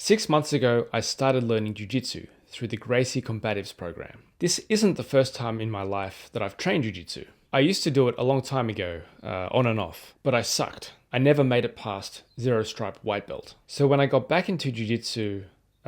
6 months ago, I started learning Jiu Jitsu through the Gracie Combatives program. This isn't the first time in my life that I've trained Jiu Jitsu. I used to do it a long time ago, on and off, but I sucked. I never made it past 0-stripe white belt. So when I got back into Jiu Jitsu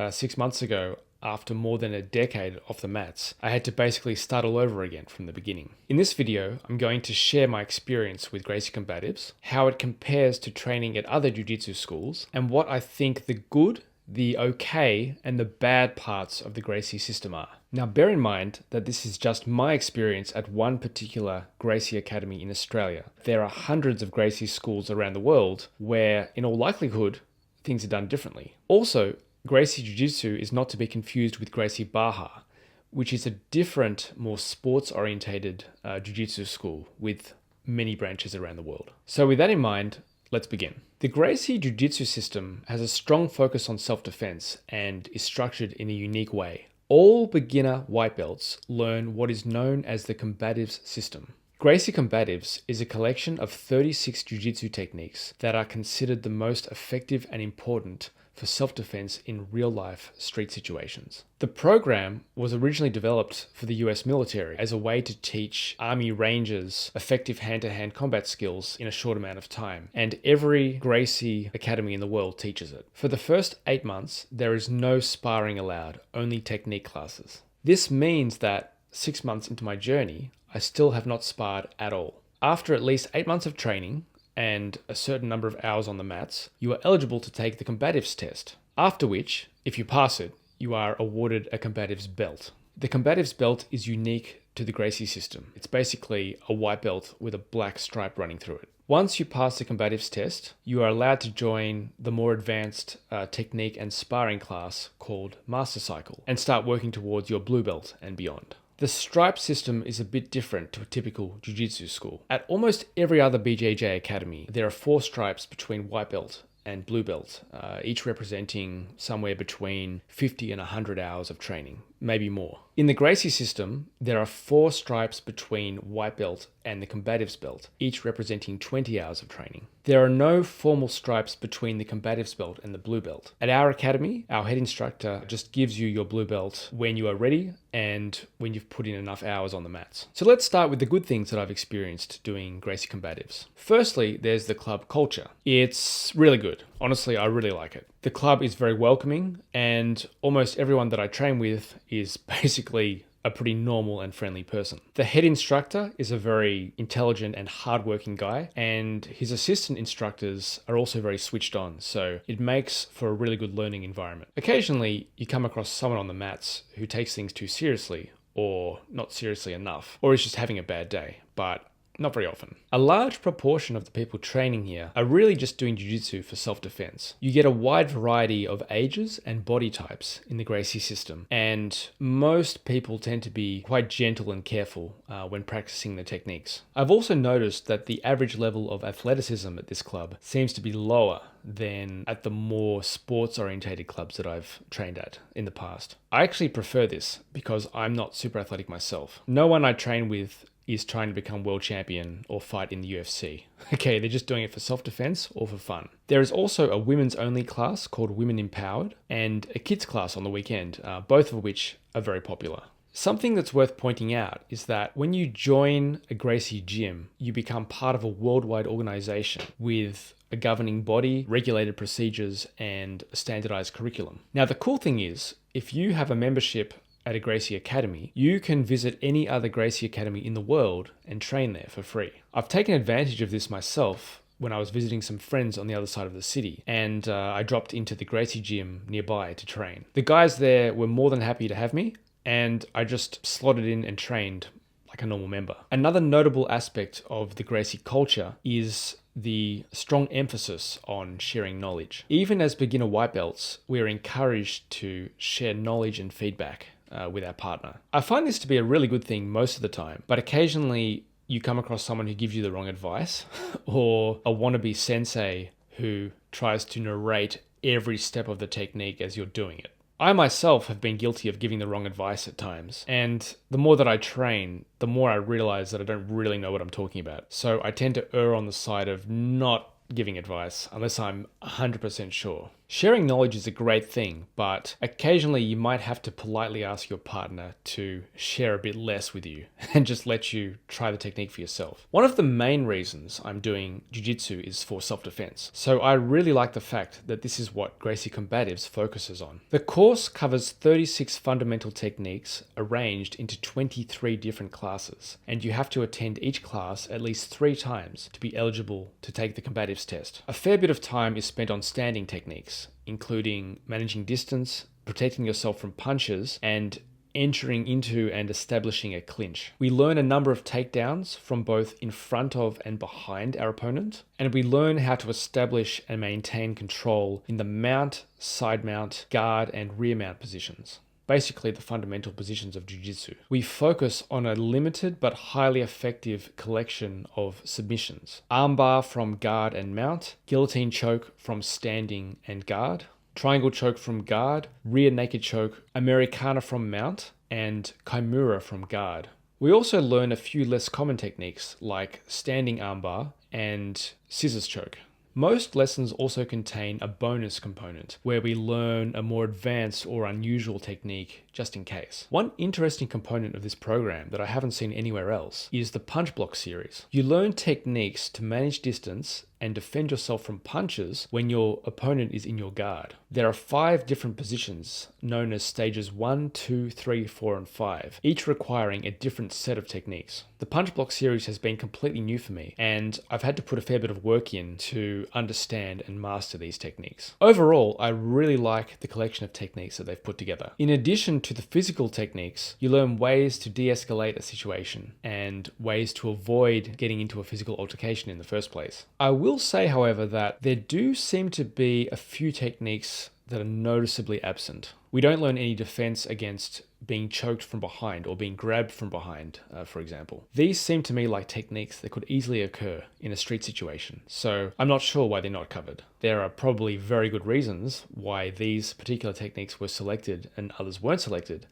6 months ago, after more than a decade off the mats, I had to basically start all over again from the beginning. In this video, I'm going to share my experience with Gracie Combatives, how it compares to training at other jiu-jitsu schools, and what I think the good, the okay, and the bad parts of the Gracie system are. Now bear in mind that this is just my experience at one particular Gracie Academy in Australia. There are hundreds of Gracie schools around the world where, in all likelihood, things are done differently. Also, Gracie Jiu-Jitsu is not to be confused with Gracie Baja, which is a different, more sports-orientated Jiu-Jitsu school with many branches around the world. So with that in mind, let's begin. The Gracie Jiu-Jitsu system has a strong focus on self-defense and is structured in a unique way. All beginner white belts learn what is known as the Combatives system. Gracie Combatives is a collection of 36 jiu-jitsu techniques that are considered the most effective and important for self-defense in real-life street situations. The program was originally developed for the US military as a way to teach Army Rangers effective hand-to-hand combat skills in a short amount of time, and every Gracie Academy in the world teaches it. For the first 8 months, there is no sparring allowed, only technique classes. This means that 6 months into my journey, I still have not sparred at all. After at least 8 months of training, and a certain number of hours on the mats, you are eligible to take the Combatives test, after which, if you pass it, you are awarded a Combatives belt. The Combatives belt is unique to the Gracie system. It's basically a white belt with a black stripe running through it. Once you pass the Combatives test, you are allowed to join the more advanced technique and sparring class called Master Cycle and start working towards your blue belt and beyond. The stripe system is a bit different to a typical jiu-jitsu school. At almost every other BJJ academy, there are 4 stripes between white belt and blue belt, each representing somewhere between 50 and 100 hours of training, maybe more. In the Gracie system, there are 4 stripes between white belt and the Combatives belt, each representing 20 hours of training. There are no formal stripes between the Combatives belt and the blue belt. At our academy, our head instructor just gives you your blue belt when you are ready and when you've put in enough hours on the mats. So let's start with the good things that I've experienced doing Gracie Combatives. Firstly, there's the club culture. It's really good. Honestly, I really like it. The club is very welcoming, and almost everyone that I train with is basically a pretty normal and friendly person. The head instructor is a very intelligent and hardworking guy, and his assistant instructors are also very switched on, so it makes for a really good learning environment. Occasionally, you come across someone on the mats who takes things too seriously, or not seriously enough, or is just having a bad day, but not very often. A large proportion of the people training here are really just doing jiu-jitsu for self-defense. You get a wide variety of ages and body types in the Gracie system, and most people tend to be quite gentle and careful when practicing the techniques. I've also noticed that the average level of athleticism at this club seems to be lower than at the more sports-orientated clubs that I've trained at in the past. I actually prefer this because I'm not super athletic myself. No one I train with is trying to become world champion or fight in the UFC. Okay, they're just doing it for self-defense or for fun. There is also a women's only class called Women Empowered and a kids class on the weekend, both of which are very popular. Something that's worth pointing out is that when you join a Gracie gym, you become part of a worldwide organization with a governing body, regulated procedures, and a standardized curriculum. Now, the cool thing is, if you have a membership at a Gracie Academy, you can visit any other Gracie Academy in the world and train there for free. I've taken advantage of this myself when I was visiting some friends on the other side of the city, and I dropped into the Gracie gym nearby to train. The guys there were more than happy to have me, and I just slotted in and trained like a normal member. Another notable aspect of the Gracie culture is the strong emphasis on sharing knowledge. Even as beginner white belts, we are encouraged to share knowledge and feedback with our partner. I find this to be a really good thing most of the time, but occasionally you come across someone who gives you the wrong advice or a wannabe sensei who tries to narrate every step of the technique as you're doing it. I myself have been guilty of giving the wrong advice at times, and the more that I train, the more I realize that I don't really know what I'm talking about. So I tend to err on the side of not giving advice unless I'm 100% sure. Sharing knowledge is a great thing, but occasionally you might have to politely ask your partner to share a bit less with you and just let you try the technique for yourself. One of the main reasons I'm doing jiu-jitsu is for self-defense, so I really like the fact that this is what Gracie Combatives focuses on. The course covers 36 fundamental techniques arranged into 23 different classes, and you have to attend each class at least 3 times to be eligible to take the combatives test. A fair bit of time is spent on standing techniques, including managing distance, protecting yourself from punches, and entering into and establishing a clinch. We learn a number of takedowns from both in front of and behind our opponent, and we learn how to establish and maintain control in the mount, side mount, guard, and rear mount positions. Basically the fundamental positions of jiu-jitsu. We focus on a limited but highly effective collection of submissions. Armbar from guard and mount, guillotine choke from standing and guard, triangle choke from guard, rear naked choke, Americana from mount, and Kimura from guard. We also learn a few less common techniques like standing armbar and scissors choke. Most lessons also contain a bonus component where we learn a more advanced or unusual technique just in case. One interesting component of this program that I haven't seen anywhere else is the punch block series. You learn techniques to manage distance and defend yourself from punches when your opponent is in your guard. There are 5 different positions known as stages 1, 2, 3, 4, and 5, each requiring a different set of techniques. The punch block series has been completely new for me, and I've had to put a fair bit of work in to understand and master these techniques. Overall, I really like the collection of techniques that they've put together. In addition to the physical techniques, you learn ways to de-escalate a situation and ways to avoid getting into a physical altercation in the first place. I will say, however, that there do seem to be a few techniques that are noticeably absent. We don't learn any defense against being choked from behind or being grabbed from behind, for example. These seem to me like techniques that could easily occur in a street situation, so I'm not sure why they're not covered. There are probably very good reasons why these particular techniques were selected and others weren't selected,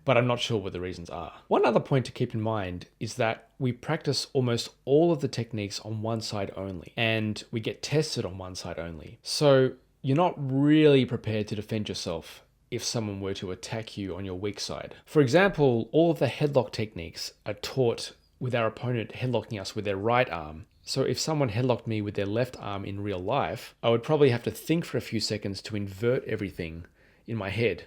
but I'm not sure what the reasons are. One other point to keep in mind is that we practice almost all of the techniques on one side only, and we get tested on one side only. So you're not really prepared to defend yourself if someone were to attack you on your weak side. For example, all of the headlock techniques are taught with our opponent headlocking us with their right arm. So if someone headlocked me with their left arm in real life, I would probably have to think for a few seconds to invert everything in my head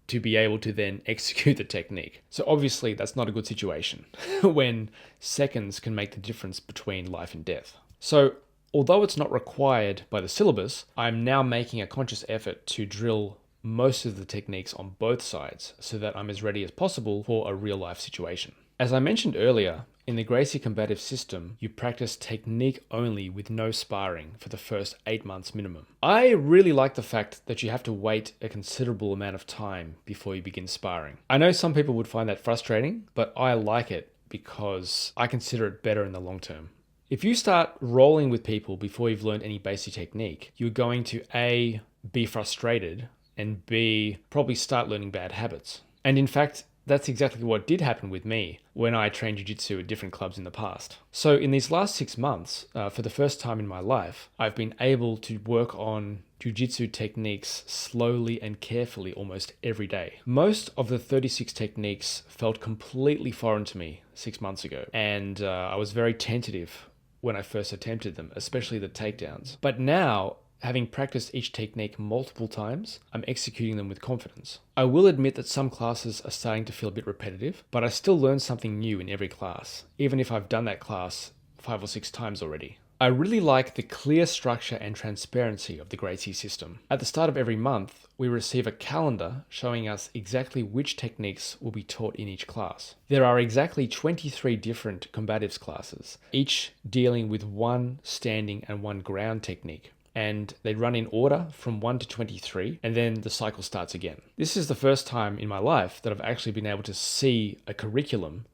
to be able to then execute the technique. So obviously that's not a good situation when seconds can make the difference between life and death. So although it's not required by the syllabus, I'm now making a conscious effort to drill most of the techniques on both sides so that I'm as ready as possible for a real life situation. As I mentioned earlier, in the Gracie Combative system, you practice technique only with no sparring for the first 8 months minimum. I really like the fact that you have to wait a considerable amount of time before you begin sparring. I know some people would find that frustrating, but I like it because I consider it better in the long term. If you start rolling with people before you've learned any basic technique, you're going to A, be frustrated, and B, probably start learning bad habits. And in fact, that's exactly what did happen with me when I trained jiu-jitsu at different clubs in the past. So in these last 6 months, for the first time in my life, I've been able to work on jiu-jitsu techniques slowly and carefully almost every day. Most of the 36 techniques felt completely foreign to me 6 months ago, and I was very tentative when I first attempted them, especially the takedowns. But now, having practiced each technique multiple times, I'm executing them with confidence. I will admit that some classes are starting to feel a bit repetitive, but I still learn something new in every class, even if I've done that class 5 or 6 times already. I really like the clear structure and transparency of the Gracie system. At the start of every month, we receive a calendar showing us exactly which techniques will be taught in each class. There are exactly 23 different combatives classes, each dealing with one standing and one ground technique. And they run in order from 1 to 23, and then the cycle starts again. This is the first time in my life that I've actually been able to see a curriculum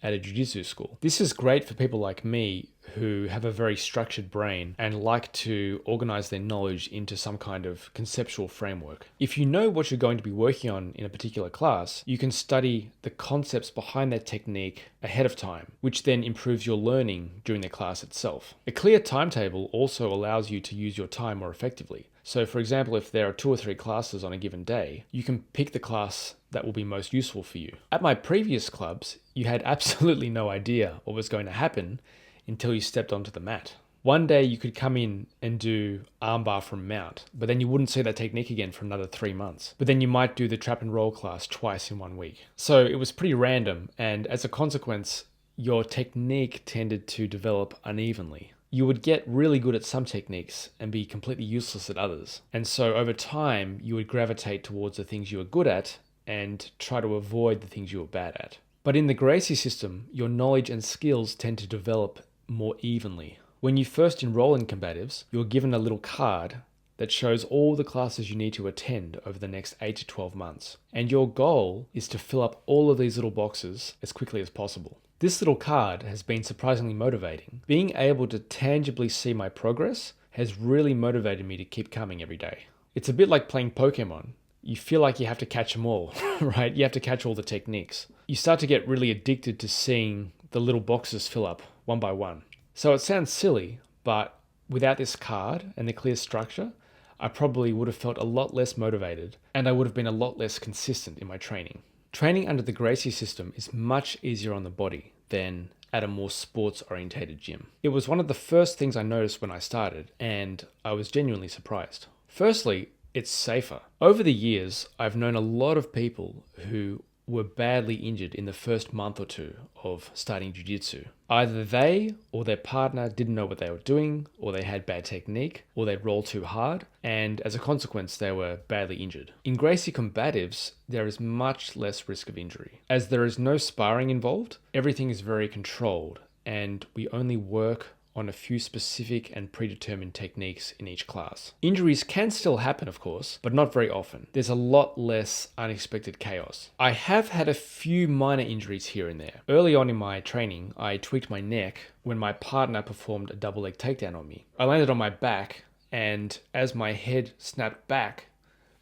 at a jiu-jitsu school. This is great for people like me who have a very structured brain and like to organize their knowledge into some kind of conceptual framework. If you know what you're going to be working on in a particular class, you can study the concepts behind that technique ahead of time, which then improves your learning during the class itself. A clear timetable also allows you to use your time more effectively. So for example, if there are 2 or 3 classes on a given day, you can pick the class that will be most useful for you. At my previous clubs, you had absolutely no idea what was going to happen until you stepped onto the mat. One day you could come in and do armbar from mount, but then you wouldn't see that technique again for another 3 months. But then you might do the trap and roll class twice in 1 week. So it was pretty random, and as a consequence, your technique tended to develop unevenly. You would get really good at some techniques and be completely useless at others. And so over time, you would gravitate towards the things you were good at and try to avoid the things you were bad at. But in the Gracie system, your knowledge and skills tend to develop more evenly. When you first enroll in combatives, you're given a little card that shows all the classes you need to attend over the next 8 to 12 months. And your goal is to fill up all of these little boxes as quickly as possible. This little card has been surprisingly motivating. Being able to tangibly see my progress has really motivated me to keep coming every day. It's a bit like playing Pokemon. You feel like you have to catch them all, right? You have to catch all the techniques. You start to get really addicted to seeing the little boxes fill up one by one. So it sounds silly, but without this card and the clear structure, I probably would have felt a lot less motivated and I would have been a lot less consistent in my training. Training under the Gracie system is much easier on the body than at a more sports-orientated gym. It was one of the first things I noticed when I started, and I was genuinely surprised. Firstly, it's safer. Over the years, I've known a lot of people who were badly injured in the first month or 2 of starting jiu-jitsu. Either they or their partner didn't know what they were doing, or they had bad technique, or they'd roll too hard, and as a consequence, they were badly injured. In Gracie Combatives, there is much less risk of injury. As there is no sparring involved, everything is very controlled, and we only work on a few specific and predetermined techniques in each class. Injuries can still happen, of course, but not very often. There's a lot less unexpected chaos. I have had a few minor injuries here and there. Early on in my training, I tweaked my neck when my partner performed a double leg takedown on me. I landed on my back, and as my head snapped back,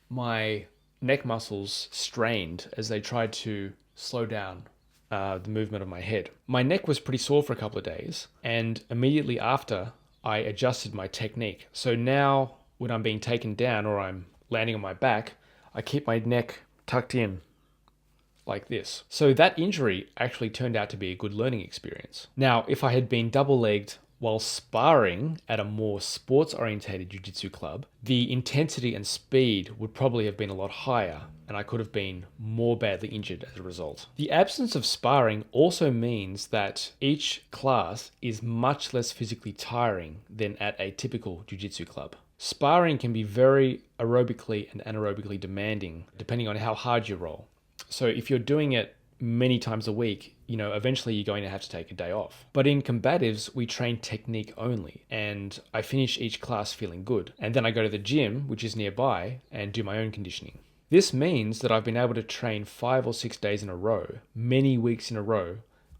my neck muscles strained as they tried to slow down the movement of my head. My neck was pretty sore for a couple of days, and immediately after, I adjusted my technique. So now, when I'm being taken down or I'm landing on my back, I keep my neck tucked in like this. So that injury actually turned out to be a good learning experience. Now, if I had been double-legged while sparring at a more sports-orientated jiu-jitsu club, the intensity and speed would probably have been a lot higher, and I could have been more badly injured as a result. The absence of sparring also means that each class is much less physically tiring than at a typical jiu-jitsu club. Sparring can be very aerobically and anaerobically demanding, depending on how hard you roll. So if you're doing it many times a week, eventually you're going to have to take a day off. But in combatives, we train technique only, and I finish each class feeling good. And then I go to the gym, which is nearby, and do my own conditioning. This means that I've been able to train 5 or 6 days in a row, many weeks in a row,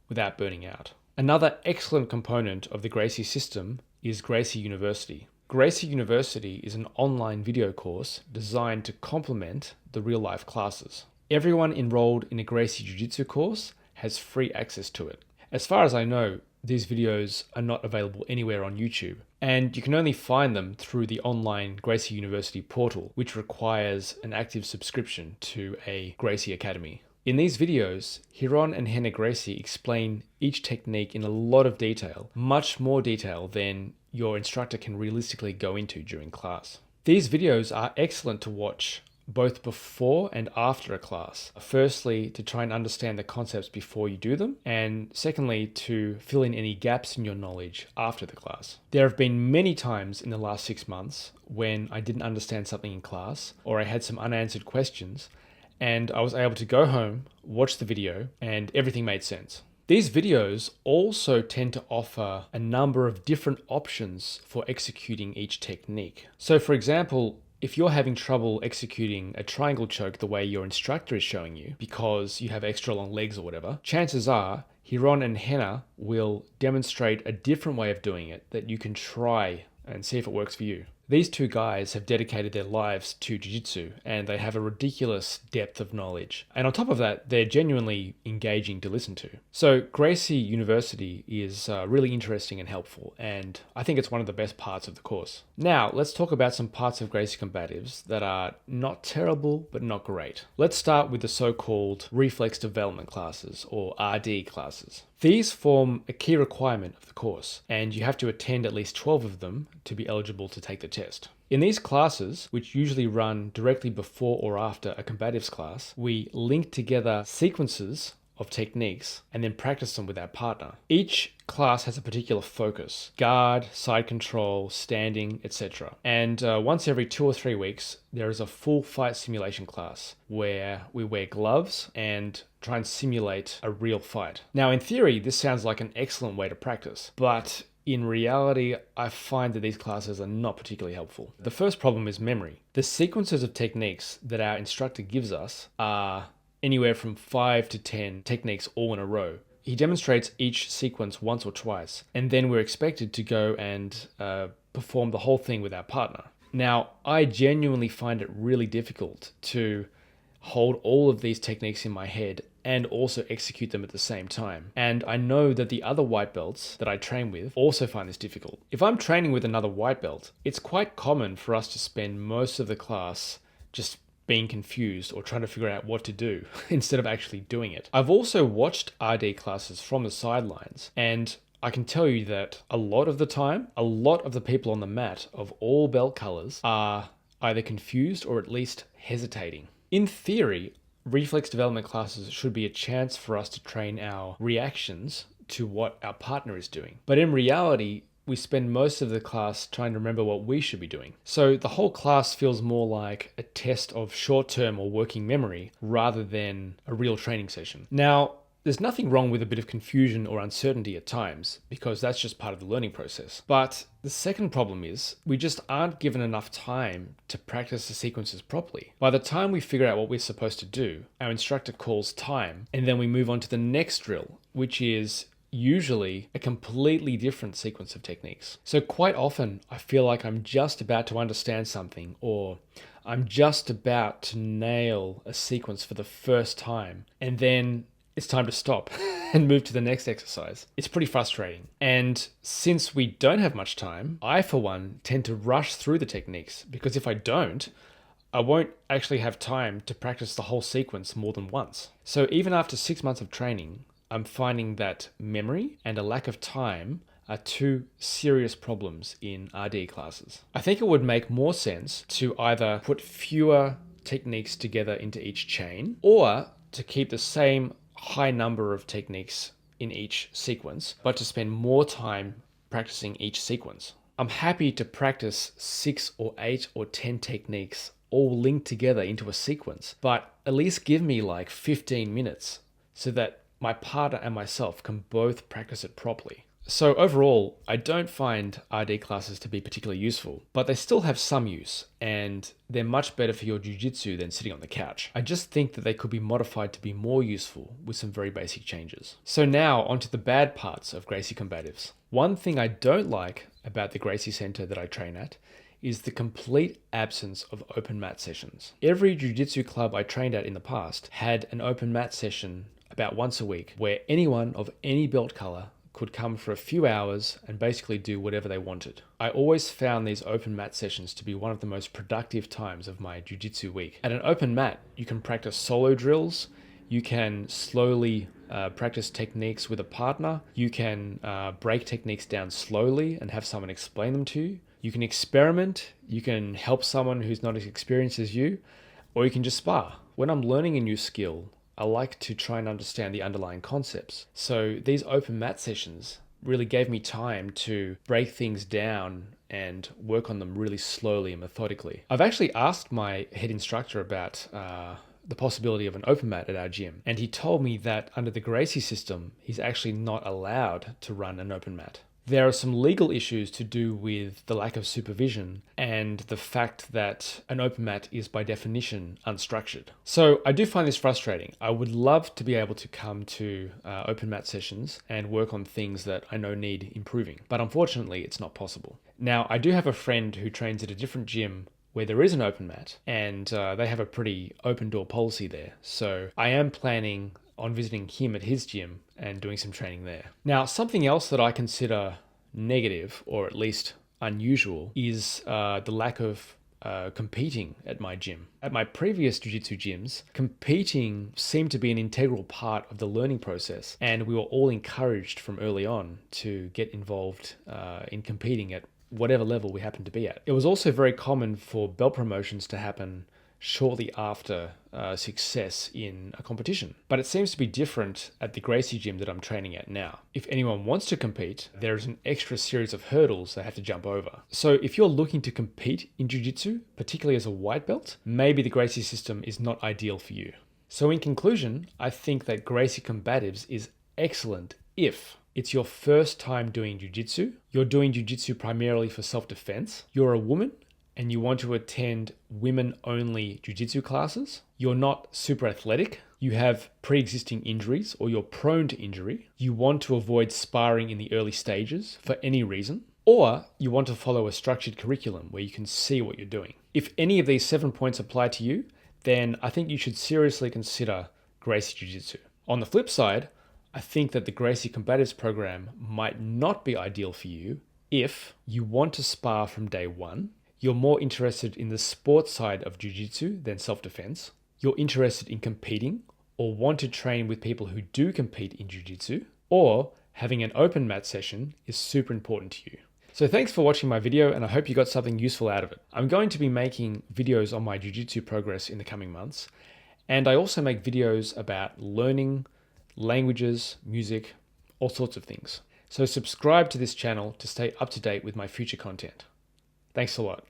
without burning out. Another excellent component of the Gracie system is Gracie University. Gracie University is an online video course designed to complement the real-life classes. Everyone enrolled in a Gracie Jiu-Jitsu course has free access to it. As far as I know, these videos are not available anywhere on YouTube, and you can only find them through the online Gracie University portal, which requires an active subscription to a Gracie Academy. In these videos, Hiron and Henna Gracie explain each technique in a lot of detail, much more detail than your instructor can realistically go into during class. These videos are excellent to watch both before and after a class. Firstly, to try and understand the concepts before you do them, and secondly, to fill in any gaps in your knowledge after the class. There have been many times in the last 6 months when I didn't understand something in class, or I had some unanswered questions, and I was able to go home, watch the video, and everything made sense. These videos also tend to offer a number of different options for executing each technique. So for example, if you're having trouble executing a triangle choke the way your instructor is showing you because you have extra long legs or whatever, chances are Hiron and Henna will demonstrate a different way of doing it that you can try and see if it works for you. These two guys have dedicated their lives to jiu-jitsu and they have a ridiculous depth of knowledge. And on top of that, they're genuinely engaging to listen to. So Gracie University is really interesting and helpful, and I think it's one of the best parts of the course. Now, let's talk about some parts of Gracie Combatives that are not terrible, but not great. Let's start with the so-called Reflex Development classes, or RD classes. These form a key requirement of the course, and you have to attend at least 12 of them to be eligible to take the test. In these classes, which usually run directly before or after a combatives class, we link together sequences of techniques and then practice them with our partner. Each class has a particular focus: guard, side control, standing, etc. And once every 2 or 3 weeks, there is a full fight simulation class where we wear gloves and try and simulate a real fight. Now, in theory, this sounds like an excellent way to practice, but in reality, I find that these classes are not particularly helpful. The first problem is memory. The sequences of techniques that our instructor gives us are anywhere from 5 to 10 techniques all in a row. He demonstrates each sequence once or twice, and then we're expected to go and perform the whole thing with our partner. Now, I genuinely find it really difficult to hold all of these techniques in my head and also execute them at the same time. And I know that the other white belts that I train with also find this difficult. If I'm training with another white belt, it's quite common for us to spend most of the class just being confused or trying to figure out what to do instead of actually doing it. I've also watched RD classes from the sidelines, and I can tell you that a lot of the time, a lot of the people on the mat of all belt colors are either confused or at least hesitating. In theory, reflex development classes should be a chance for us to train our reactions to what our partner is doing. But in reality, we spend most of the class trying to remember what we should be doing. So the whole class feels more like a test of short-term or working memory rather than a real training session. Now, there's nothing wrong with a bit of confusion or uncertainty at times, because that's just part of the learning process. But the second problem is we just aren't given enough time to practice the sequences properly. By the time we figure out what we're supposed to do, our instructor calls time, and then we move on to the next drill, which is usually a completely different sequence of techniques. So quite often I feel like I'm just about to understand something, or I'm just about to nail a sequence for the first time, and then it's time to stop and move to the next exercise. It's pretty frustrating. And since we don't have much time, I, for one, tend to rush through the techniques, because if I don't, I won't actually have time to practice the whole sequence more than once. So even after 6 months of training, I'm finding that memory and a lack of time are two serious problems in RD classes. I think it would make more sense to either put fewer techniques together into each chain, or to keep the same high number of techniques in each sequence, but to spend more time practicing each sequence. I'm happy to practice 6 or 8 or 10 techniques all linked together into a sequence, but at least give me like 15 minutes so that my partner and myself can both practice it properly. So overall, I don't find RD classes to be particularly useful, but they still have some use, and they're much better for your jiu-jitsu than sitting on the couch. I just think that they could be modified to be more useful with some very basic changes. So now onto the bad parts of Gracie Combatives. One thing I don't like about the Gracie Center that I train at is the complete absence of open mat sessions. Every jiu-jitsu club I trained at in the past had an open mat session about once a week, where anyone of any belt color could come for a few hours and basically do whatever they wanted. I always found these open mat sessions to be one of the most productive times of my jiu-jitsu week. At an open mat, you can practice solo drills, you can slowly practice techniques with a partner, you can break techniques down slowly and have someone explain them to you, you can experiment, you can help someone who's not as experienced as you, or you can just spar. When I'm learning a new skill, I like to try and understand the underlying concepts. So these open mat sessions really gave me time to break things down and work on them really slowly and methodically. I've actually asked my head instructor about the possibility of an open mat at our gym, and he told me that under the Gracie system, he's actually not allowed to run an open mat. There are some legal issues to do with the lack of supervision and the fact that an open mat is by definition unstructured. So I do find this frustrating. I would love to be able to come to open mat sessions and work on things that I know need improving, but unfortunately it's not possible. Now, I do have a friend who trains at a different gym where there is an open mat, and they have a pretty open door policy there. So I am planning on visiting him at his gym and doing some training there. Now, something else that I consider negative, or at least unusual, is the lack of competing at my gym. At my previous jiu-jitsu gyms, competing seemed to be an integral part of the learning process, and we were all encouraged from early on to get involved in competing at whatever level we happened to be at. It was also very common for belt promotions to happen shortly after success in a competition. But it seems to be different at the Gracie gym that I'm training at now. If anyone wants to compete, there is an extra series of hurdles they have to jump over. So if you're looking to compete in jiu-jitsu, particularly as a white belt, maybe the Gracie system is not ideal for you. So in conclusion, I think that Gracie Combatives is excellent if it's your first time doing jiu-jitsu, you're doing jiu-jitsu primarily for self-defense, you're a woman, and you want to attend women-only jiu-jitsu classes, you're not super athletic, you have pre-existing injuries or you're prone to injury, you want to avoid sparring in the early stages for any reason, or you want to follow a structured curriculum where you can see what you're doing. If any of these 7 points apply to you, then I think you should seriously consider Gracie Jiu-Jitsu. On the flip side, I think that the Gracie Combatives program might not be ideal for you if you want to spar from day one, you're more interested in the sports side of jiu-jitsu than self-defense, you're interested in competing or want to train with people who do compete in jiu-jitsu, or having an open mat session is super important to you. So thanks for watching my video, and I hope you got something useful out of it. I'm going to be making videos on my jiu-jitsu progress in the coming months, and I also make videos about learning, languages, music, all sorts of things. So subscribe to this channel to stay up to date with my future content. Thanks a lot.